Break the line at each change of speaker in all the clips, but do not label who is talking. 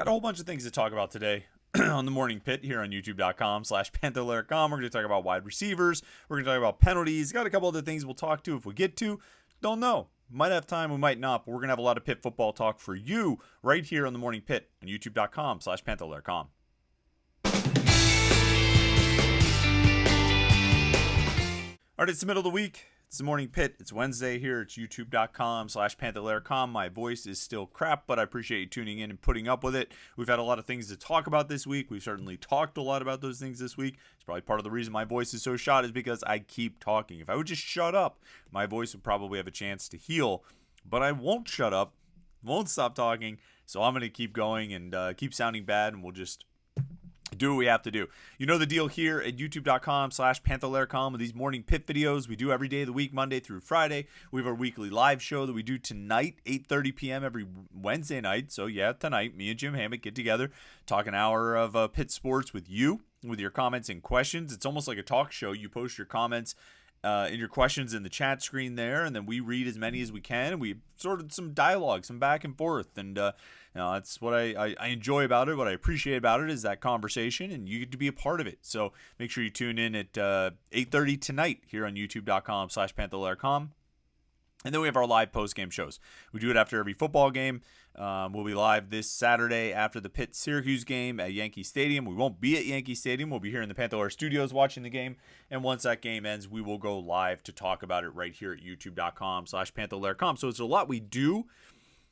Got a whole bunch of things to talk about today on the Morning Pitt here on youtube.com/Panther-Lair.com. We're going to talk about wide receivers. We're going to talk about penalties. Got a couple other things we'll talk to if we get to. Don't know. Might have time, we might not, but we're going to have a lot of Pitt football talk for you right here on the Morning Pitt on youtube.com/Panther-Lair.com. All right, it's the middle of the week. It's the Morning Pitt. It's Wednesday here. It's youtube.com/Panther-Lair.com. My voice is still crap, but I appreciate you tuning in and putting up with it. We've had a lot of things to talk about this week. We've certainly talked a lot about those things this week. It's probably part of the reason my voice is so shot is because I keep talking. If I would just shut up, my voice would probably have a chance to heal, but I won't shut up, won't stop talking, so I'm going to keep going and keep sounding bad, and we'll just do what we have to do. You know the deal here at youtube.com/Panther-Lair.com with these Morning Pitt videos we do every day of the week, Monday through Friday. We have our weekly live show that we do tonight, 8:30 p.m. every Wednesday night. So yeah, tonight, me and Jim Hammock get together, talk an hour of Pitt sports with you, with your comments and questions. It's almost like a talk show. You post your comments and your questions in the chat screen there, and then we read as many as we can. We sort of some dialogue, some back and forth, and that's what I enjoy about it. What I appreciate about it is that conversation, and you get to be a part of it. So make sure you tune in at 8:30 tonight here on youtube.com/Panther-Lair.com. And then we have our live post-game shows. We do it after every football game. We'll be live this Saturday after the Pitt-Syracuse game at Yankee Stadium. We won't be at Yankee Stadium. We'll be here in the Panther-Lair studios watching the game. And once that game ends, we will go live to talk about it right here at youtube.com/Panther-Lair.com. So it's a lot we do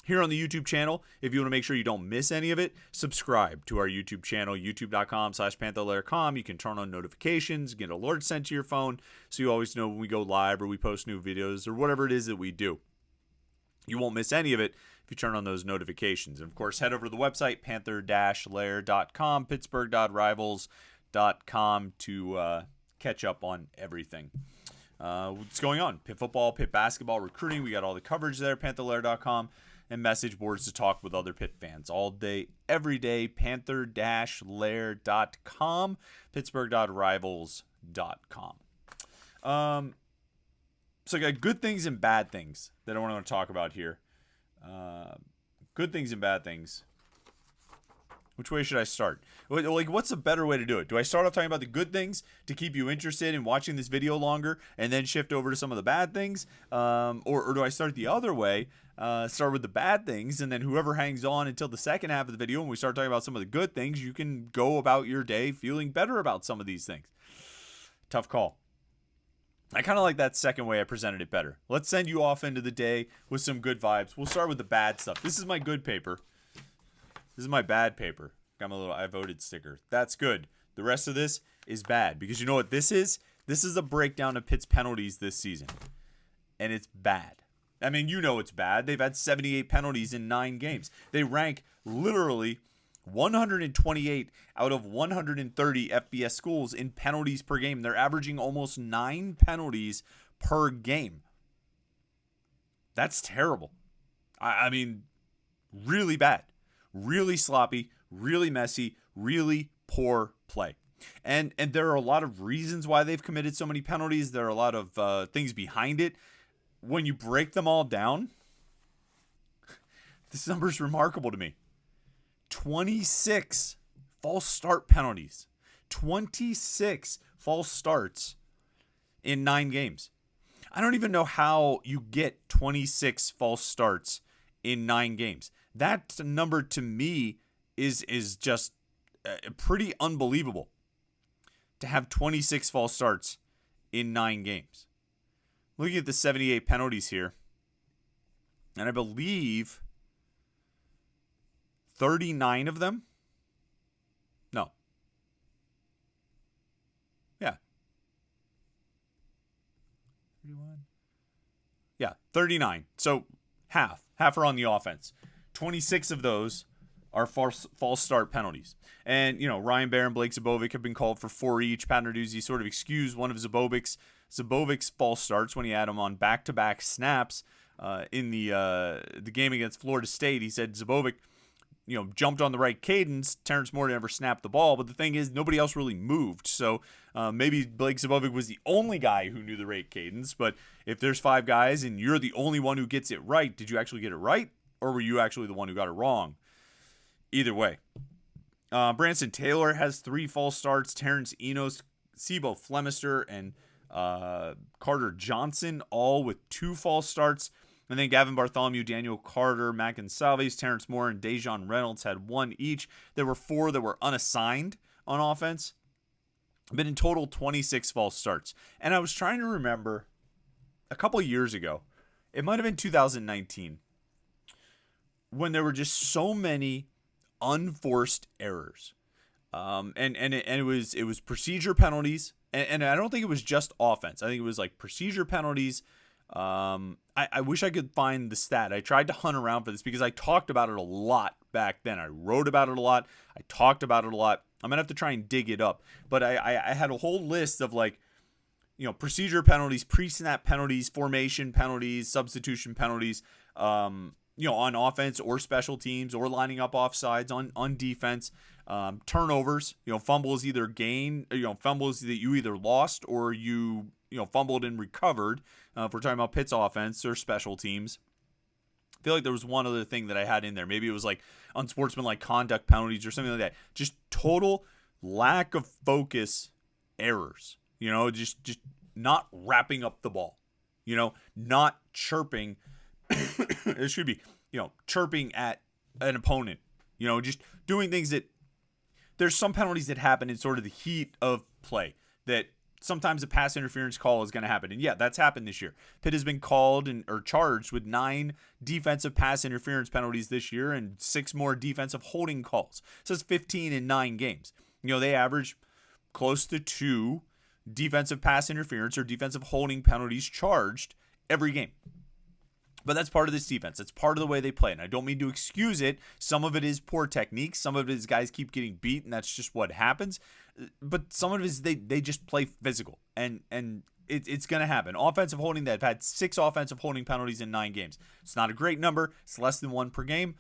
here on the YouTube channel. If you want to make sure you don't miss any of it, subscribe to our YouTube channel, youtube.com/Panther-Lair.com. You can turn on notifications, get alerts sent to your phone, so you always know when we go live or we post new videos or whatever it is that we do. You won't miss any of it if you turn on those notifications. And of course, head over to the website, Panther-Lair.com, Pittsburgh.rivals.com to catch up on everything. What's going on? Pitt football, Pitt basketball, recruiting. We got all the coverage there, Panther-Lair.com. And message boards to talk with other Pitt fans all day, every day. Panther-Lair.com, Pittsburgh.rivals.com. So I got good things and bad things that I want to talk about here. Good things and bad things. Which way should I start? Like, what's a better way to do it? Do I start off talking about the good things to keep you interested in watching this video longer and then shift over to some of the bad things? Or do I start the other way? Start with the bad things, and then whoever hangs on until the second half of the video when we start talking about some of the good things, you can go about your day feeling better about some of these things. Tough call. I kind of like that second way I presented it better. Let's send you off into the day with some good vibes. We'll start with the bad stuff. This is my good paper. This is my bad paper. Got my little I voted sticker. That's good. The rest of this is bad because you know what this is? This is a breakdown of Pitt's penalties this season. And it's bad. I mean, you know it's bad. They've had 78 penalties in 9 games. They rank literally 128 out of 130 FBS schools in penalties per game. They're averaging almost 9 penalties per game. That's terrible. I mean, really bad. Really sloppy, really messy, really poor play. And there are a lot of reasons why they've committed so many penalties. There are a lot of things behind it. When you break them all down, this number is remarkable to me. 26 false start penalties. 26 false starts in 9 games. I don't even know how you get 26 false starts in 9 games. That number to me is just pretty unbelievable to have 26 false starts in 9 games. Looking at the 78 penalties here, and I believe 39 of them. No. Yeah. 31. Yeah, 39. So half are on the offense. 26 of those are false start penalties. And, you know, Ryan Baer and Blake Zabovic have been called for 4 each. Pat Narduzzi sort of excused one of Zabovic's false starts when he had him on back-to-back snaps in the game against Florida State. He said Zabovic, you know, jumped on the right cadence. Terrence Moore never snapped the ball. But the thing is, nobody else really moved. So maybe Blake Zabovic was the only guy who knew the right cadence. But if there's 5 guys and you're the only one who gets it right, did you actually get it right? Or were you actually the one who got it wrong? either way. Branson Taylor has 3 false starts. Terrence Enos, Sebo Flemister, and Carter Johnson, all with 2 false starts. And then Gavin Bartholomew, Daniel Carter, Mac Salves, Terrence Moore, and Dejon Reynolds had 1 each. There were 4 that were unassigned on offense. But in total, 26 false starts. And I was trying to remember a couple years ago, it might have been 2019, when there were just so many unforced errors. It was procedure penalties. And I don't think it was just offense. I think it was like procedure penalties. I wish I could find the stat. I tried to hunt around for this because I talked about it a lot back then. I wrote about it a lot. I talked about it a lot. I'm going to have to try and dig it up. But I had a whole list of procedure penalties, pre-snap penalties, formation penalties, substitution penalties, on offense or special teams or lining up offsides on defense. Turnovers, fumbles either fumbles that you either lost or you fumbled and recovered. If we're talking about Pitt's offense or special teams. I feel like there was one other thing that I had in there. Maybe it was like unsportsmanlike conduct penalties or something like that. Just total lack of focus errors. Just not wrapping up the ball. Not chirping. It should be, chirping at an opponent. Just doing things that there's some penalties that happen in sort of the heat of play that sometimes a pass interference call is going to happen. And yeah, that's happened this year. Pitt has been called or charged with 9 defensive pass interference penalties this year and 6 more defensive holding calls. So it's 15 in 9 games. They average close to 2 defensive pass interference or defensive holding penalties charged every game. But that's part of this defense. That's part of the way they play. And I don't mean to excuse it. Some of it is poor technique. Some of it is guys keep getting beat, and that's just what happens. But some of it is they just play physical. And it's going to happen. Offensive holding, they've had 6 offensive holding penalties in 9 games. It's not a great number. It's less than 1 per game.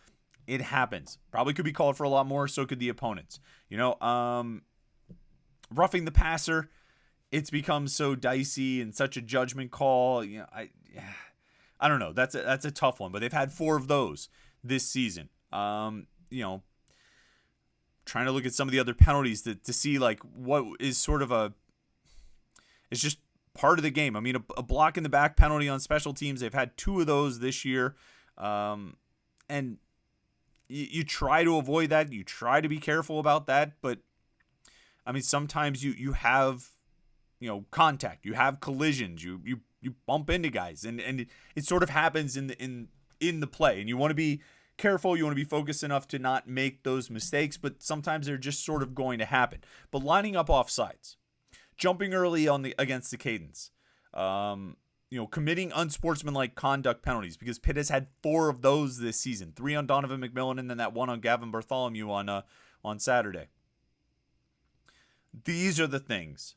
It happens. Probably could be called for a lot more. So could the opponents. Roughing the passer, it's become so dicey and such a judgment call. I don't know. That's a tough one, but they've had 4 of those this season. Trying to look at some of the other penalties to see like what is sort of it's just part of the game. I mean, a block in the back penalty on special teams. They've had 2 of those this year. And you try to avoid that. You try to be careful about that. But I mean, sometimes you have, contact, you have collisions, you bump into guys, and it sort of happens in the play, and you want to be careful. You want to be focused enough to not make those mistakes, but sometimes they're just sort of going to happen. But lining up offsides, jumping early against the cadence, committing unsportsmanlike conduct penalties, because Pitt has had 4 of those this season, 3 on Donovan McMillan and then that 1 on Gavin Bartholomew on Saturday. These are the things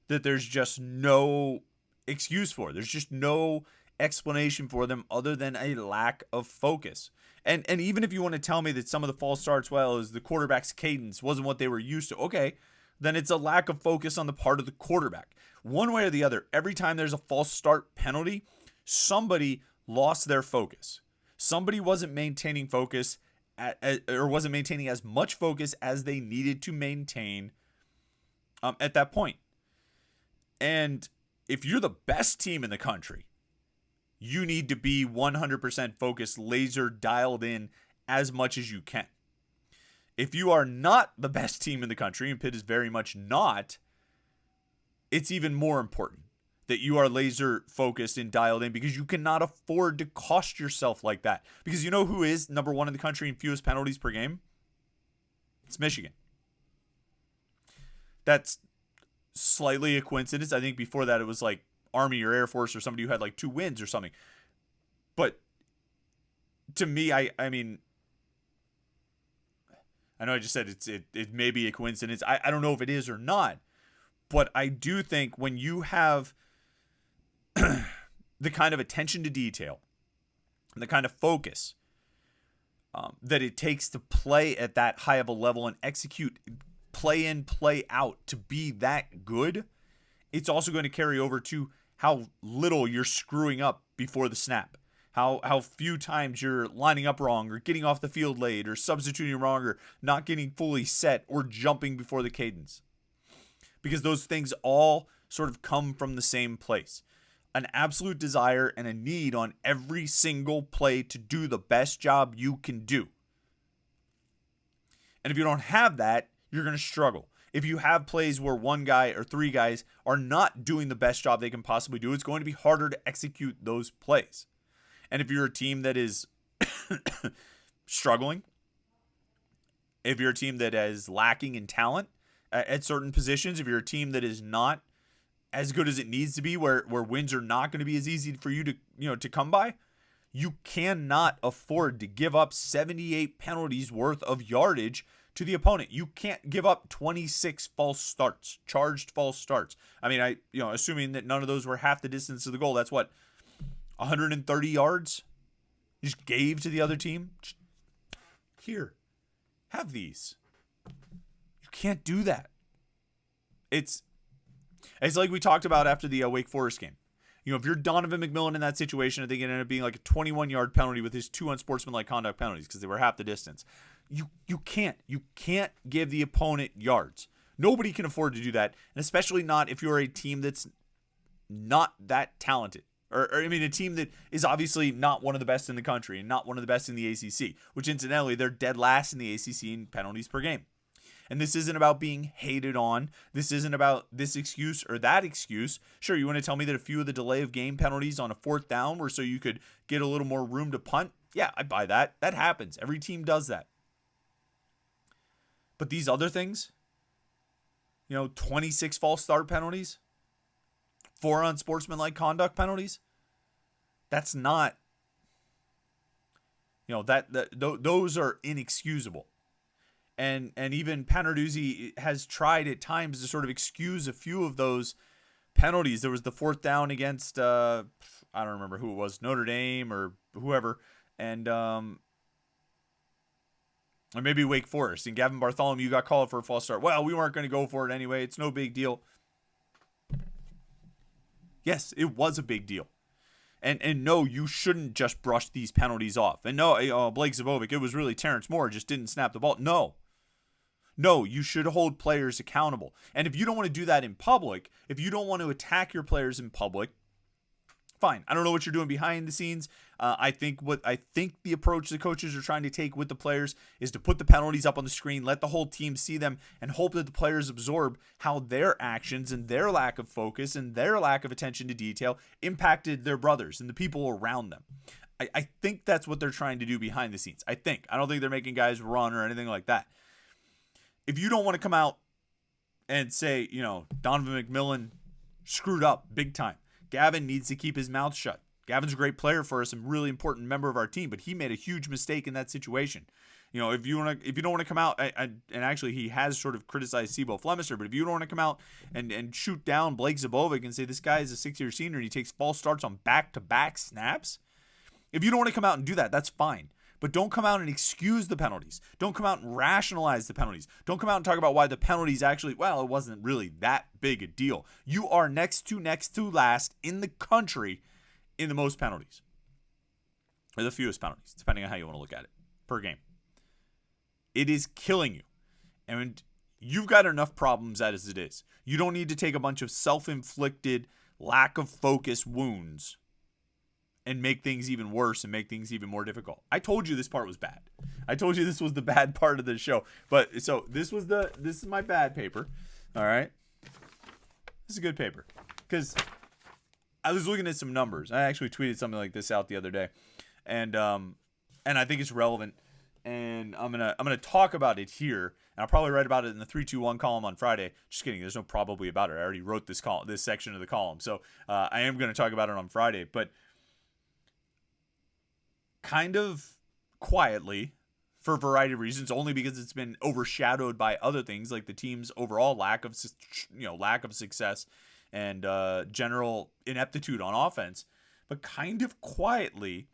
that there's just no excuse for. There's just no explanation for them other than a lack of focus. And even if you want to tell me that some of the false starts, is the quarterback's cadence wasn't what they were used to, okay, then it's a lack of focus on the part of the quarterback. One way or the other, every time there's a false start penalty, somebody lost their focus. Somebody wasn't maintaining focus or wasn't maintaining as much focus as they needed to maintain at that point. And if you're the best team in the country, you need to be 100% focused, laser dialed in as much as you can. If you are not the best team in the country, and Pitt is very much not, it's even more important that you are laser focused and dialed in, because you cannot afford to cost yourself like that. Because you know who is number 1 in the country in fewest penalties per game? It's Michigan. That's slightly a coincidence. I think before that it was like Army or Air Force or somebody who had like 2 wins or something. But to me, I mean, I know I just said it may be a coincidence. I don't know if it is or not. But I do think when you have the kind of attention to detail and the kind of focus that it takes to play at that high of a level and execute play in, play out to be that good, it's also going to carry over to how little you're screwing up before the snap, how few times you're lining up wrong or getting off the field late or substituting wrong or not getting fully set or jumping before the cadence. Because those things all sort of come from the same place. An absolute desire and a need on every single play to do the best job you can do. And if you don't have that, you're going to struggle. If you have plays where one guy or three guys are not doing the best job they can possibly do, it's going to be harder to execute those plays. And if you're a team that is struggling, if you're a team that is lacking in talent at certain positions, if you're a team that is not as good as it needs to be, where wins are not going to be as easy for you to come by, you cannot afford to give up 78 penalties worth of yardage to the opponent. You can't give up 26 false starts, charged false starts. I mean, assuming that none of those were half the distance of the goal, that's what, 130 yards you just gave to the other team. Here, have these. You can't do that. It's like we talked about after the Wake Forest game. If you're Donovan McMillan in that situation, I think it ended up being like a 21-yard penalty with his 2 unsportsmanlike conduct penalties because they were half the distance. You can't give the opponent yards. Nobody can afford to do that, and especially not if you're a team that's not that talented. Or a team that is obviously not one of the best in the country and not one of the best in the ACC, which incidentally, they're dead last in the ACC in penalties per game. And this isn't about being hated on. This isn't about this excuse or that excuse. Sure, you want to tell me that a few of the delay of game penalties on a 4th down were so you could get a little more room to punt? Yeah, I buy that. That happens. Every team does that. But these other things, 26 false start penalties, 4 unsportsmanlike conduct penalties, that's not, those are inexcusable. And even Panarduzzi has tried at times to sort of excuse a few of those penalties. There was the 4th down against, I don't remember who it was, Notre Dame or whoever, and or maybe Wake Forest. And Gavin Bartholomew got called for a false start. Well, we weren't going to go for it anyway. It's no big deal. Yes, it was a big deal. And no, you shouldn't just brush these penalties off. And no, Blake Zabovic, it was really Terrence Moore, just didn't snap the ball. No, you should hold players accountable. And if you don't want to do that in public, if you don't want to attack your players in public, fine. I don't know what you're doing behind the scenes. I think the approach the coaches are trying to take with the players is to put the penalties up on the screen, let the whole team see them, and hope that the players absorb how their actions and their lack of focus and their lack of attention to detail impacted their brothers and the people around them. I think that's what they're trying to do behind the scenes. I don't think they're making guys run or anything like that. If you don't want to come out and say, Donovan McMillan screwed up big time, Gavin needs to keep his mouth shut. Gavin's a great player for us and really important member of our team, but he made a huge mistake in that situation. If you don't want to come out, and actually he has sort of criticized Sebo Flemister, but if you don't want to come out and shoot down Blake Zabovic and say this guy is a 6-year senior and he takes false starts on back-to-back snaps, if you don't want to come out and do that, that's fine. But don't come out and excuse the penalties. Don't come out and rationalize the penalties. Don't come out and talk about why the penalties actually, it wasn't really that big a deal. You are next to last in the country in the most penalties. Or the fewest penalties, depending on how you want to look at it, per game. It is killing you. And you've got enough problems as it is. You don't need to take a bunch of self-inflicted, lack of focus wounds and make things even worse and make things even more difficult. I told you this part was bad. I told you this was the bad part of the show. But so this is my bad paper. All right. This is a good paper. Because I was looking at some numbers. I actually tweeted something like this out the other day. And I think it's relevant. And I'm gonna talk about it here. And I'll probably write about it in the 3-2-1 column on Friday. Just kidding. There's no probably about it. I already wrote this section of the column. So I am going to talk about it on Friday. But kind of quietly, for a variety of reasons, only because it's been overshadowed by other things like the team's overall lack of success and general ineptitude on offense. But kind of quietly,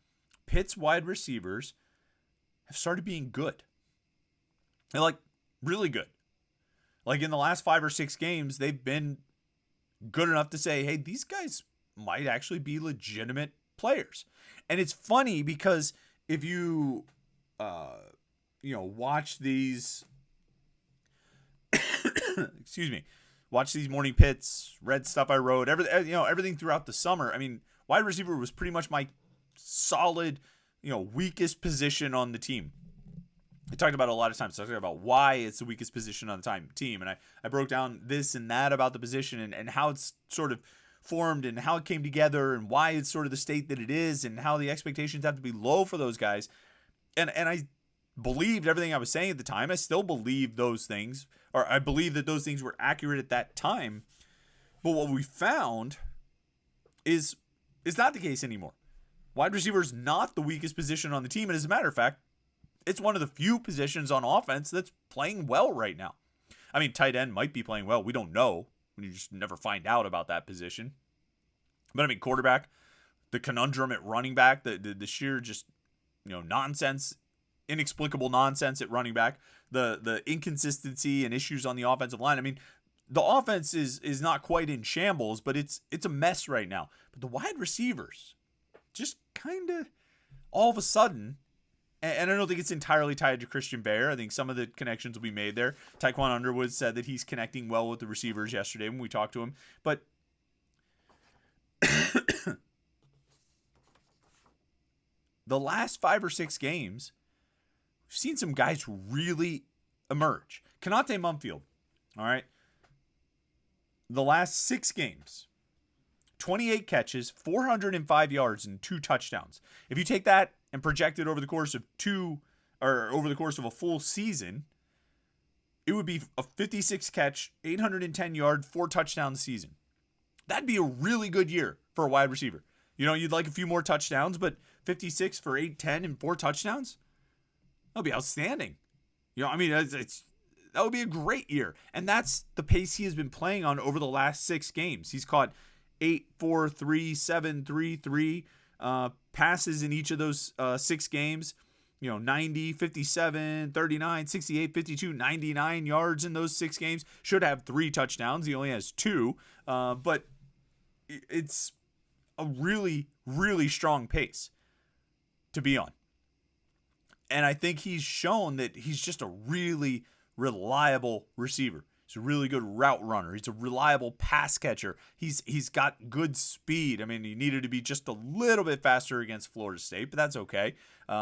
Pitt's wide receivers have started being good. They're really good. Like in the last 5 or 6 games, they've been good enough to say, hey, these guys might actually be legitimate players. And it's funny because if you, watch these, excuse me, watch these Morning Pits, read stuff I wrote, everything throughout the summer. I mean, wide receiver was pretty much my solid, weakest position on the team. I talked about it a lot of times. So I talked about why it's the weakest position on the team. And I broke down this and that about the position and how it's sort of formed and how it came together and why it's sort of the state that it is and how the expectations have to be low for those guys. And I believed everything I was saying at the time. I still believe those things, or I believe that those things were accurate at that time. But what we found is not the case anymore. Wide receiver is not the weakest position on the team. And as a matter of fact, it's one of the few positions on offense that's playing well right now. I mean, tight end might be playing well. We don't know. You just never find out about that position. But I mean, quarterback, the conundrum at running back, the sheer just, nonsense, inexplicable nonsense at running back, the inconsistency and issues on the offensive line. I mean, the offense is not quite in shambles, but it's a mess right now. But the wide receivers, just kind of all of a sudden, and I don't think it's entirely tied to Christian Bear. I think some of the connections will be made there. Tyquan Underwood said that he's connecting well with the receivers yesterday when we talked to him. But the last 5 or 6 games, we've seen some guys really emerge. Konate Mumfield, all right? The last 6 games, 28 catches, 405 yards, and 2 touchdowns. If you take that and project it over the course of a full season, it would be a 56 catch, 810 yard, 4 touchdown season. That'd be a really good year for a wide receiver. You'd like a few more touchdowns, but 56 for 810 and 4 touchdowns, that'd be outstanding. That would be a great year. And that's the pace he has been playing on over the last 6 games. He's caught 8, 4, 3, 7, 3, 3 passes in each of those 6 games. 90, 57, 39, 68, 52, 99 yards in those 6 games. Should have 3 touchdowns. He only has 2. But it's a really, really strong pace to be on. And I think he's shown that he's just a really reliable receiver. He's a really good route runner. He's a reliable pass catcher. He's got good speed. I mean, he needed to be just a little bit faster against Florida State, but that's okay.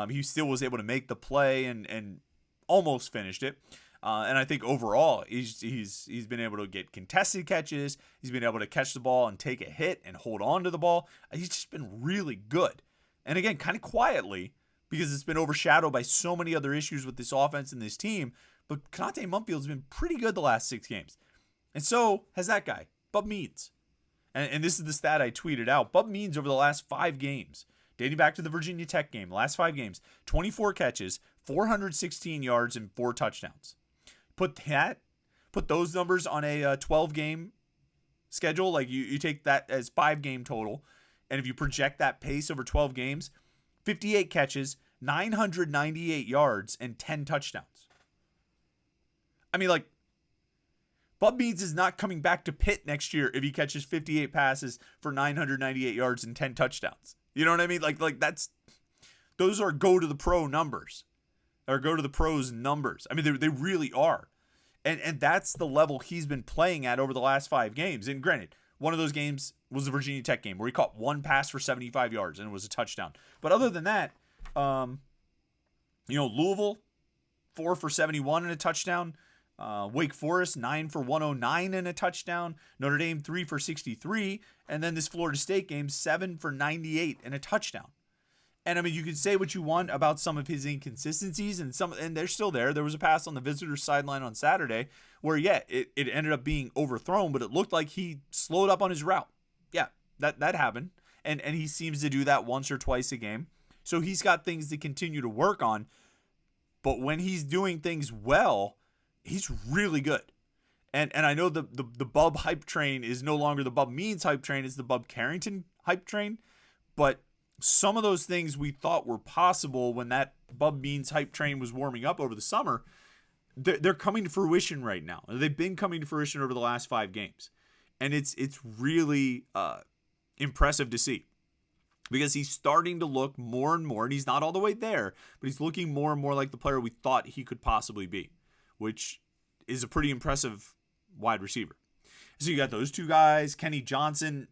He still was able to make the play and almost finished it. And I think overall, he's been able to get contested catches. He's been able to catch the ball and take a hit and hold on to the ball. He's just been really good. And again, kind of quietly, because it's been overshadowed by so many other issues with this offense and this team. But Konate Mumfield's been pretty good the last 6 games. And so has that guy, Bub Means. And this is the stat I tweeted out. Bub Means over the last 5 games, dating back to the Virginia Tech game, the last 5 games, 24 catches, 416 yards, and 4 touchdowns. Put those numbers on a 12-game schedule. Like you take that as 5-game total. And if you project that pace over 12 games, 58 catches, 998 yards, and 10 touchdowns. I mean, Bub Means is not coming back to Pitt next year if he catches 58 passes for 998 yards and 10 touchdowns. You know what I mean? Those are go to the pro numbers, or go to the pros numbers. I mean, they really are. And that's the level he's been playing at over the last 5 games. And granted, one of those games was the Virginia Tech game where he caught 1 pass for 75 yards and it was a touchdown. But other than that, Louisville, 4 for 71 and a touchdown. Wake Forest, 9 for 109 and a touchdown. Notre Dame, 3 for 63. And then this Florida State game, 7 for 98 and a touchdown. And I mean, you can say what you want about some of his inconsistencies, and they're still there. There was a pass on the visitor's sideline on Saturday where, it ended up being overthrown, but it looked like he slowed up on his route. Yeah, that happened. And he seems to do that once or twice a game. So he's got things to continue to work on. But when he's doing things well, he's really good. And I know the Bub hype train is no longer the Bub Means hype train, it's the Bub Carrington hype train. But some of those things we thought were possible when that Bub Means hype train was warming up over the summer, they're coming to fruition right now. They've been coming to fruition over the last 5 games. And it's really impressive to see. because he's starting to look more and more, and he's not all the way there, but he's looking more and more like the player we thought he could possibly be, which is a pretty impressive wide receiver. So you got those two guys. Kenny Johnson,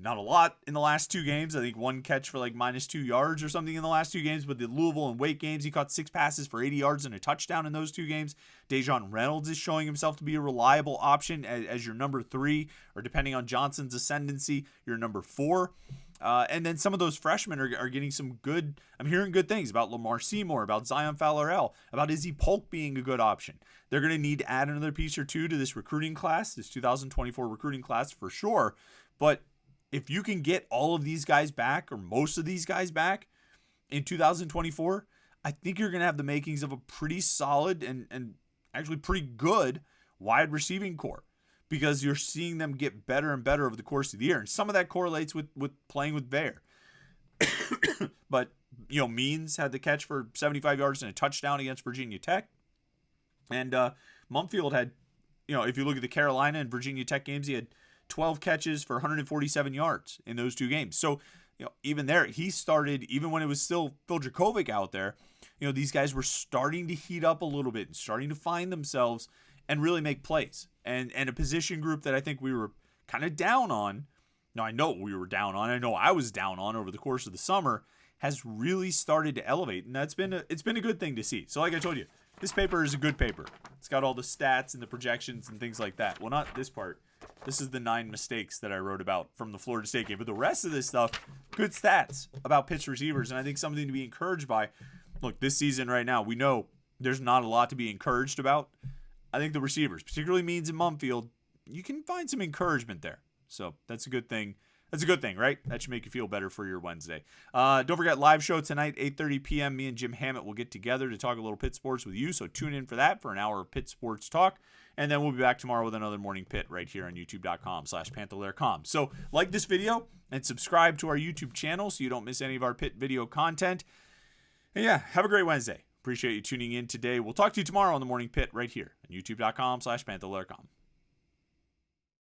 not a lot in the last 2 games. I think 1 catch for like -2 yards or something in the last 2 games. But the Louisville and Wake games, he caught 6 passes for 80 yards and a touchdown in those 2 games. Dejon Reynolds is showing himself to be a reliable option as your number 3, or depending on Johnson's ascendancy, your number 4. And then some of those freshmen are getting some good, I'm hearing good things about Lamar Seymour, about Zion Fowler-El, about Izzy Polk being a good option. They're going to need to add another piece or two to this recruiting class, this 2024 recruiting class for sure. But if you can get all of these guys back, or most of these guys back in 2024, I think you're going to have the makings of a pretty solid and actually pretty good wide receiving core, because you're seeing them get better and better over the course of the year. And some of that correlates with playing with Bear. But, Means had the catch for 75 yards and a touchdown against Virginia Tech. And Mumfield had, if you look at the Carolina and Virginia Tech games, he had 12 catches for 147 yards in those 2 games. So, even there, he started, even when it was still Phil Dracovic out there, these guys were starting to heat up a little bit and starting to find themselves and really make plays. And a position group that I think we were kind of down on, I know we were down on, I know I was down on over the course of the summer, has really started to elevate. And it's been a good thing to see. So like I told you, this paper is a good paper. It's got all the stats and the projections and things like that. Well, not this part. This is the 9 mistakes that I wrote about from the Florida State game. But the rest of this stuff, good stats about Pitt's receivers. And I think something to be encouraged by. Look, this season right now, we know there's not a lot to be encouraged about. I think the receivers, particularly Means and Mumfield, you can find some encouragement there. So that's a good thing. That's a good thing, right? That should make you feel better for your Wednesday. Don't forget, live show tonight, 8:30 p.m. Me and Jim Hammett will get together to talk a little Pitt sports with you. So tune in for that, for an hour of Pitt sports talk. And then we'll be back tomorrow with another Morning Pitt right here on youtube.com/Panther-Lair.com. So like this video and subscribe to our YouTube channel so you don't miss any of our Pitt video content. And yeah, have a great Wednesday. Appreciate you tuning in today. We'll talk to you tomorrow on the Morning Pitt right here on youtube.com/Panther-Lair.com.